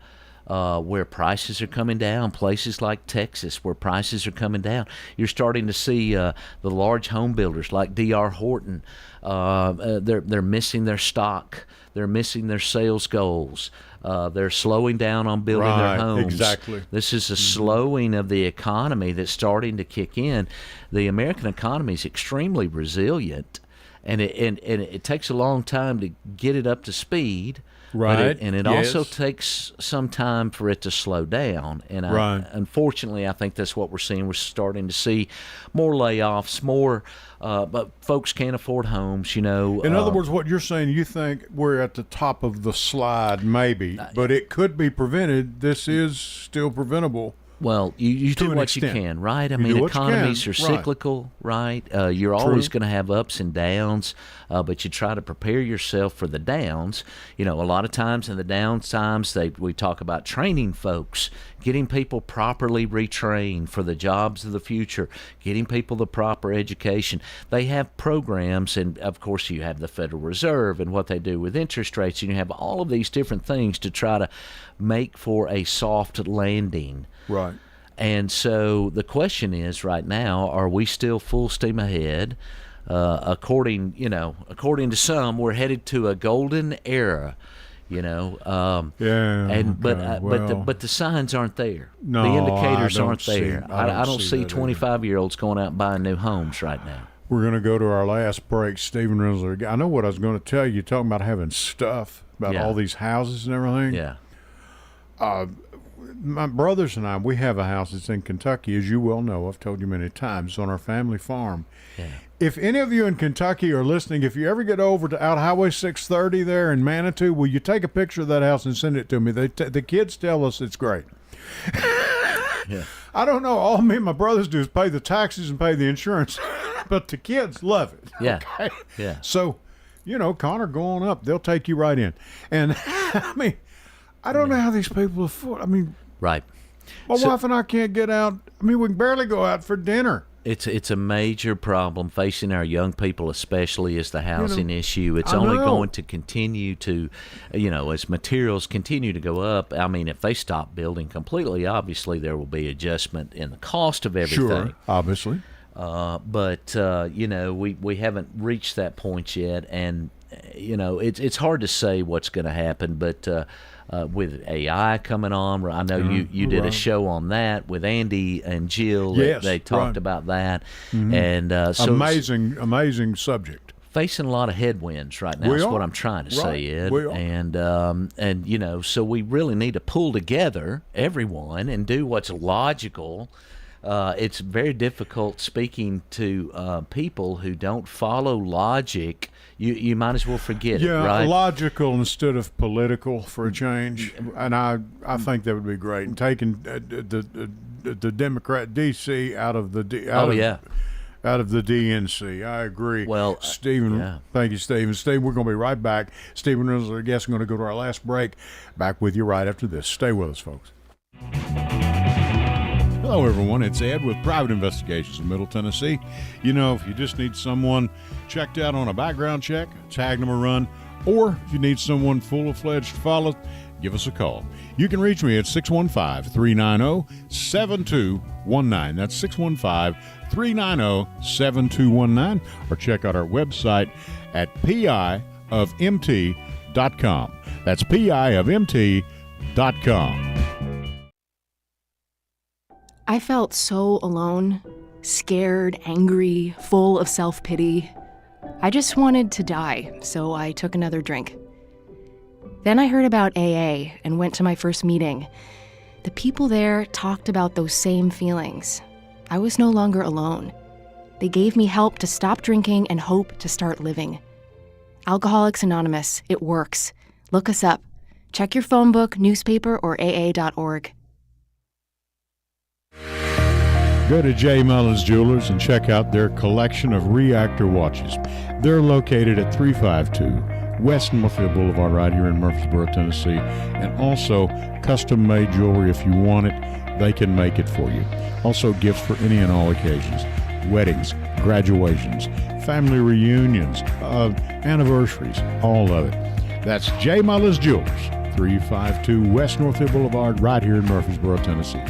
where prices are coming down, places like Texas where prices are coming down. You're starting to see the large home builders like D.R. Horton. They're missing their stock. They're missing their sales goals. They're slowing down on building Right, their homes. exactly. This is a slowing of the economy that's starting to kick in. The American economy is extremely resilient, and it takes a long time to get it up to speed. Right. And it Yes. also takes some time for it to slow down. And Right. unfortunately, I think that's what we're seeing. We're starting to see more layoffs, but folks can't afford homes, In other words, what you're saying, you think we're at the top of the slide, maybe, but it could be prevented. This is still preventable. Well, you To do an what you extent. can, right? I You mean, do what you can, economies are right. cyclical, right? You're always going to have ups and downs, but you try to prepare yourself for the downs. A lot of times in the down times, we talk about training folks, getting people properly retrained for the jobs of the future, getting people the proper education. They have programs, and of course you have the Federal Reserve and what they do with interest rates, and you have all of these different things to try to make for a soft landing. Right. And so the question is right now, are we still full steam ahead? According to some, we're headed to a golden era. Yeah. But the signs aren't there. No, the indicators I don't aren't see- there. I I don't don't see see that 25-year-olds going out and buying new homes right now. We're going to go to our last break. Stephen Rinsler. I know what I was going to tell you, talking about having stuff, about Yeah. all these houses and everything. Yeah. My brothers and I, we have a house that's in Kentucky, as you well know. I've told you many times. It's on our family farm. Yeah. If any of you in Kentucky are listening, if you ever get over to out Highway 630 there in Manitou, will you take a picture of that house and send it to me? The kids tell us it's great. Yeah. I don't know. All me and my brothers do is pay the taxes and pay the insurance, but the kids love it. Yeah. Okay? Yeah. So, Connor, go on up. They'll take you right in. And, I mean, I don't know how these people afford. I mean, Right. my wife and I can't get out. I mean, we can barely go out for dinner. It's a major problem facing our young people, especially is the housing issue. It's only going to continue to, as materials continue to go up. I mean, if they stop building completely, obviously there will be adjustment in the cost of everything. Sure, obviously. But we haven't reached that point yet, and it's hard to say what's going to happen. But with AI coming on, I know you did a show on that with Andy and Jill. Yes, they talked about that, and amazing subject. Facing a lot of headwinds right now. Is what I'm trying to say, Ed. We are. And so we really need to pull together everyone and do what's logical. It's very difficult speaking to people who don't follow logic. You might as well forget it, right? Yeah, logical instead of political for a change, and I think that would be great. And taking the Democrat DC out of the out of the DNC. I agree. Well, Stephen, thank you, Stephen. Steve, we're going to be right back. Stephen Reynolds, our guest, going to go to our last break. Back with you right after this. Stay with us, folks. Hello, everyone. It's Ed with Private Investigations in Middle Tennessee. If you just need someone checked out on a background check, tag them a run, or if you need someone full-fledged to follow, give us a call. You can reach me at 615-390-7219. That's 615-390-7219, or check out our website at piofmt.com. That's piofmt.com. I felt so alone, scared, angry, full of self-pity. I just wanted to die, so I took another drink. Then I heard about AA and went to my first meeting. The people there talked about those same feelings. I was no longer alone. They gave me help to stop drinking and hope to start living. Alcoholics Anonymous, it works. Look us up. Check your phone book, newspaper, or aa.org. Go to J. Mullins Jewelers and check out their collection of reactor watches. They're located at 352 West Northfield Boulevard right here in Murfreesboro, Tennessee. And also custom-made jewelry. If you want it, they can make it for you. Also gifts for any and all occasions. Weddings, graduations, family reunions, anniversaries, all of it. That's J. Mullins Jewelers, 352 West Northfield Boulevard right here in Murfreesboro, Tennessee.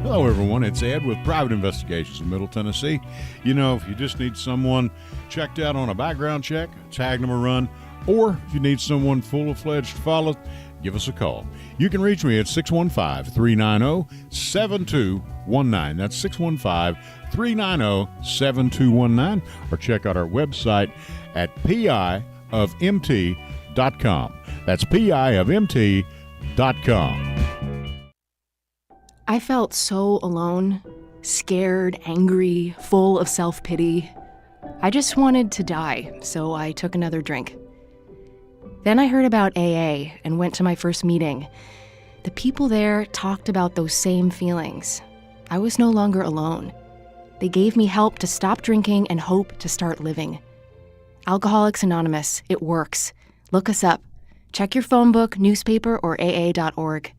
Hello, everyone. It's Ed with Private Investigations in Middle Tennessee. If you just need someone checked out on a background check, tag them a run, or if you need someone full-fledged to follow, give us a call. You can reach me at 615-390-7219. That's 615-390-7219, or check out our website at piofmt.com. That's piofmt.com. I felt so alone, scared, angry, full of self-pity. I just wanted to die, so I took another drink. Then I heard about AA and went to my first meeting. The people there talked about those same feelings. I was no longer alone. They gave me help to stop drinking and hope to start living. Alcoholics Anonymous, it works. Look us up. Check your phone book, newspaper, or aa.org.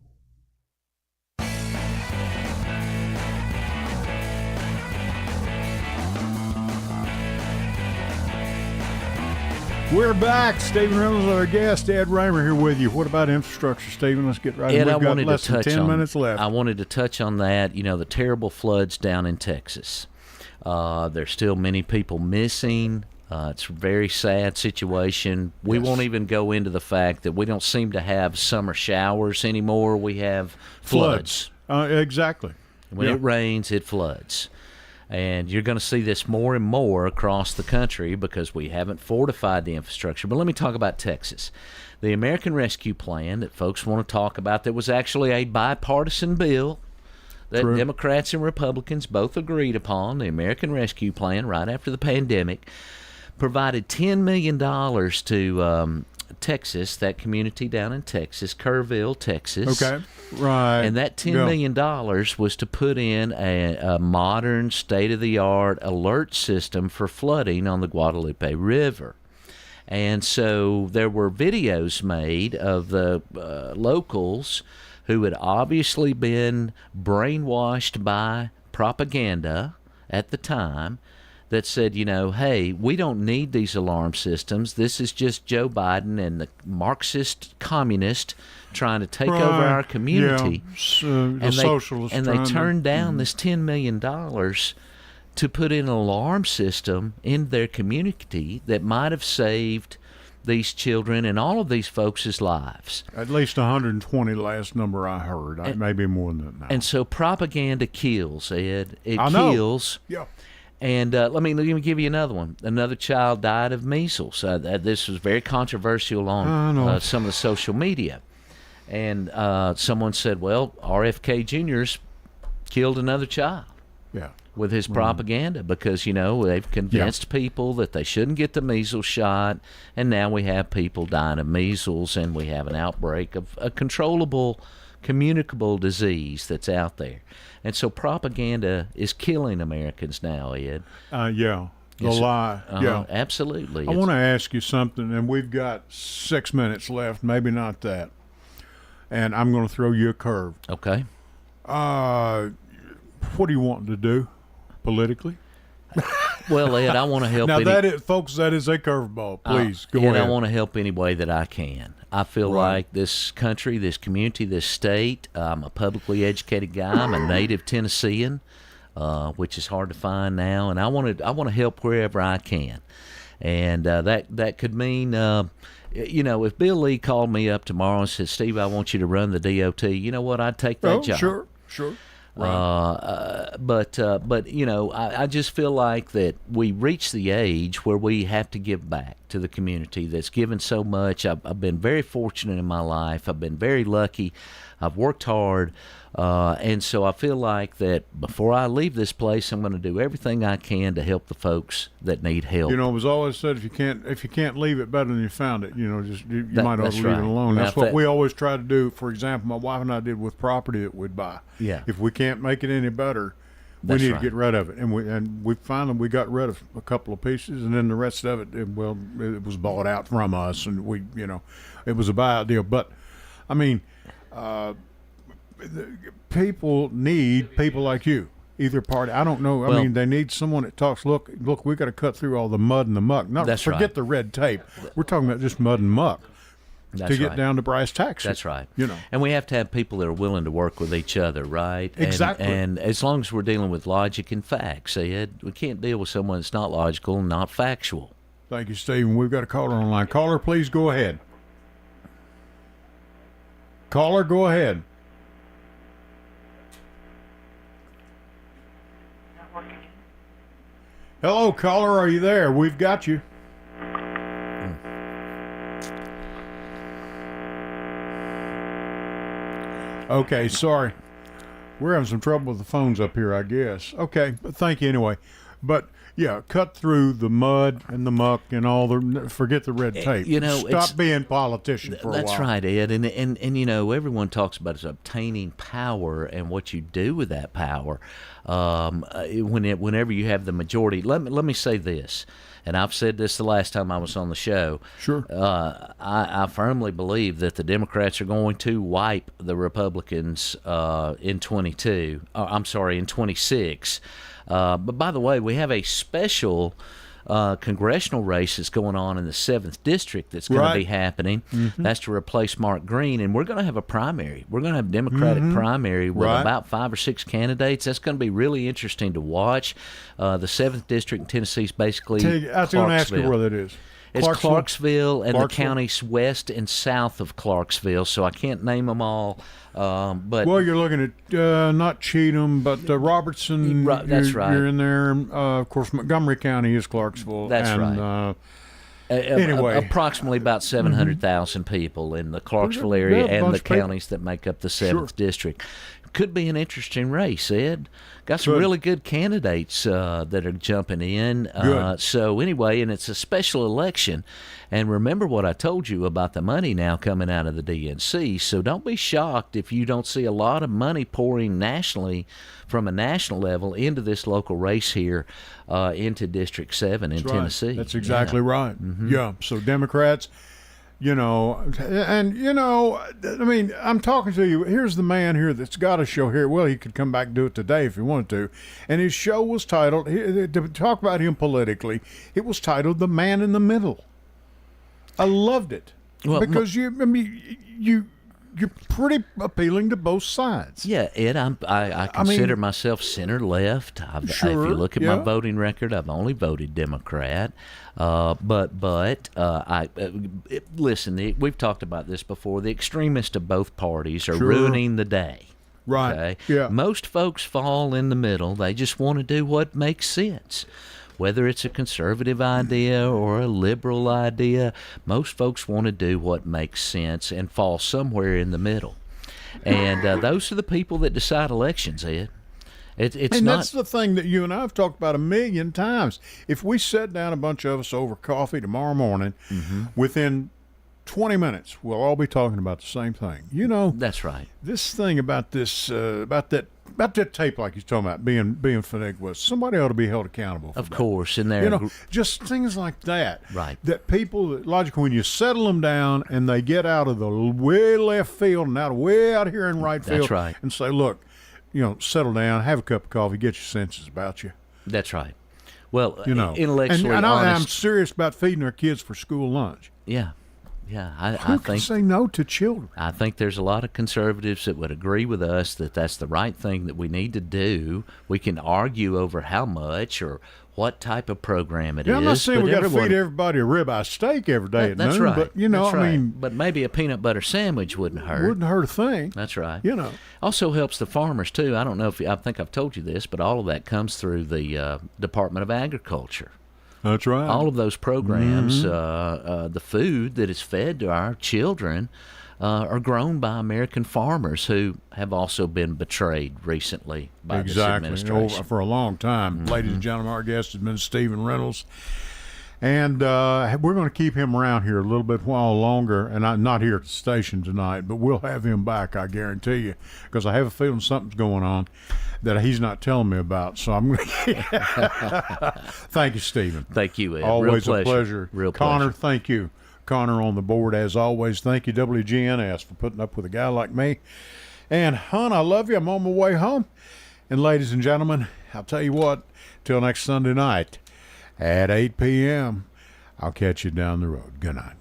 We're back. Stephen Reynolds, our guest. Ed Raymer here with you. What about infrastructure, Stephen? Let's get right in. We've got less than 10 minutes left. I wanted to touch on that. The terrible floods down in Texas. There's still many people missing. It's a very sad situation. We won't even go into the fact that we don't seem to have summer showers anymore. We have floods. Exactly. When it rains, it floods. And you're going to see this more and more across the country because we haven't fortified the infrastructure. But let me talk about Texas. The American Rescue Plan that folks want to talk about, that was actually a bipartisan bill that Democrats and Republicans both agreed upon, the American Rescue Plan, right after the pandemic, provided $10 million to Texas, that community down in Texas, Kerrville, Texas. Okay, right. And that $10 million was to put in a modern, state-of-the-art alert system for flooding on the Guadalupe River. And so there were videos made of the locals who had obviously been brainwashed by propaganda at the time that said, hey, we don't need these alarm systems. This is just Joe Biden and the Marxist communist trying to take over our community. Yeah, socialist. And they turned down this $10 million to put in an alarm system in their community that might have saved these children and all of these folks' lives. At least 120 last number I heard. Maybe more than that now. And so propaganda kills, Ed. It I know. kills. Yeah. And let me give you another one. Another child died of measles. This was very controversial on some of the social media. And someone said, well, RFK Jr.'s killed another child. Yeah. With his propaganda, because they've convinced people that they shouldn't get the measles shot, and now we have people dying of measles, and we have an outbreak of a controllable, communicable disease that's out there. And so propaganda is killing Americans now, Ed. Yeah, the lie. Yeah, absolutely. I want to ask you something, and we've got 6 minutes left, maybe not that, and I'm going to throw you a curve. Okay. What are you wanting to do politically? Well, Ed, I want to help. Now, that is a curveball. Please, go ahead. I want to help any way that I can. I feel like this country, this community, this state, I'm a publicly educated guy. I'm a native Tennessean, which is hard to find now, and I want to help wherever I can. And that could mean, if Bill Lee called me up tomorrow and said, Steve, I want you to run the DOT, you know what, I'd take that job. Sure. Right. But I just feel like that we reach the age where we have to give back to the community that's given so much. I've been very fortunate in my life. I've been very lucky. I've worked hard. And so I feel like that before I leave this place, I'm going to do everything I can to help the folks that need help. It was always said, if you can't leave it better than you found it, you might ought to leave it alone. That's what we always try to do. For example, my wife and I did with property that we'd buy. Yeah. If we can't make it any better, we need to get rid of it. And we finally got rid of a couple of pieces, and then the rest of it, it was bought out from us, and it was a buyout deal. But I mean, people need people like you, either party. I don't know. I mean, they need someone that talks. Look, we got to cut through all the mud and the muck. Forget the red tape. We're talking about just mud and muck. To get down to brass tacks. That's right. And we have to have people that are willing to work with each other, right? Exactly. And as long as we're dealing with logic and facts, Ed, we can't deal with someone that's not logical and not factual. Thank you, Stephen. We've got a caller on the line. Caller, please go ahead. Caller, go ahead. Hello, caller. Are you there? We've got you. Okay, sorry. We're having some trouble with the phones up here, I guess. Okay, but thank you anyway. But yeah, cut through the mud and the muck and forget the red tape. Stop being politician for a while. That's right, Ed. And everyone talks about is obtaining power and what you do with that power. Whenever you have the majority, let me say this. And I've said this the last time I was on the show. Sure. I firmly believe that the Democrats are going to wipe the Republicans in 26. But by the way, we have a special congressional race that's going on in the 7th District that's going to be happening. Mm-hmm. That's to replace Mark Green. And we're going to have a primary. We're going to have a Democratic primary with about 5 or 6 candidates. That's going to be really interesting to watch. The 7th District in Tennessee is basically I was going to ask you where that is. It's Clarksville and the counties west and south of Clarksville, so I can't name them all. But you're looking at not Cheatham, but Robertson. That's right. You're in there. Of course, Montgomery County is Clarksville. That's right. Anyway, approximately about 700,000 people in the Clarksville area and the counties that make up the 7th District. Could be an interesting race, Ed. Got some really good candidates that are jumping in. So anyway, and it's a special election. And remember what I told you about the money now coming out of the DNC. So don't be shocked if you don't see a lot of money pouring nationally from a national level into this local race here into District 7 in Tennessee. That's exactly right. Mm-hmm. Yeah. So Democrats, You know, and, you know, I mean, I'm talking to you. Here's the man here that's got a show here. Well, he could come back and do it today if he wanted to. And his show was titled, to talk about him politically, it was titled The Man in the Middle. I loved it. Well, because you're pretty appealing to both sides. Yeah, Ed, I consider myself center left. If you look at my voting record, I've only voted Democrat. Listen, we've talked about this before. The extremists of both parties are ruining the day. Right. Okay? Yeah. Most folks fall in the middle. They just want to do what makes sense. Whether it's a conservative idea or a liberal idea, most folks want to do what makes sense and fall somewhere in the middle. And those are the people that decide elections, Ed. That's the thing that you and I have talked about a million times. If we sat down, a bunch of us, over coffee tomorrow morning, within 20 minutes, we'll all be talking about the same thing. You know, that's right. This thing about this, about that tape, like he's talking about, being finaggled with, somebody ought to be held accountable for Of course, in there, you know, just things like that. Right. That people, logically, when you settle them down and they get out of the way left field and way out here in right field, that's right, and say, look, you know, settle down, have a cup of coffee, get your senses about you. That's right. Well, you know, intellectually and honest. I'm serious about feeding our kids for school lunch. Yeah. Yeah, I Who think can say no to children? I think there's a lot of conservatives that would agree with us that that's the right thing that we need to do. We can argue over how much or what type of program it is. I'm not saying we got to everyone- feed everybody a ribeye steak every day at That's noon, right. but you know, That's right. I mean, but maybe a peanut butter sandwich wouldn't hurt. wouldn't hurt a thing. That's right. You know, also helps the farmers too. I don't know if I think I've told you this, but all of that comes through the Department of Agriculture. That's right. All of those programs, the food that is fed to our children are grown by American farmers who have also been betrayed recently by this administration. For a long time. Ladies and gentlemen, our guest has been Stephen Reynolds. And we're going to keep him around here a little bit while longer. And I'm not here at the station tonight, but we'll have him back, I guarantee you, because I have a feeling something's going on that he's not telling me about. So I'm going to thank you, Stephen. Thank you, Ed. Always Real a pleasure. Real Connor, pleasure. thank you. Connor on the board, as always. Thank you, WGNS, for putting up with a guy like me. And, hon, I love you. I'm on my way home. And, ladies and gentlemen, I'll tell you what, till next Sunday night at 8 p.m., I'll catch you down the road. Good night.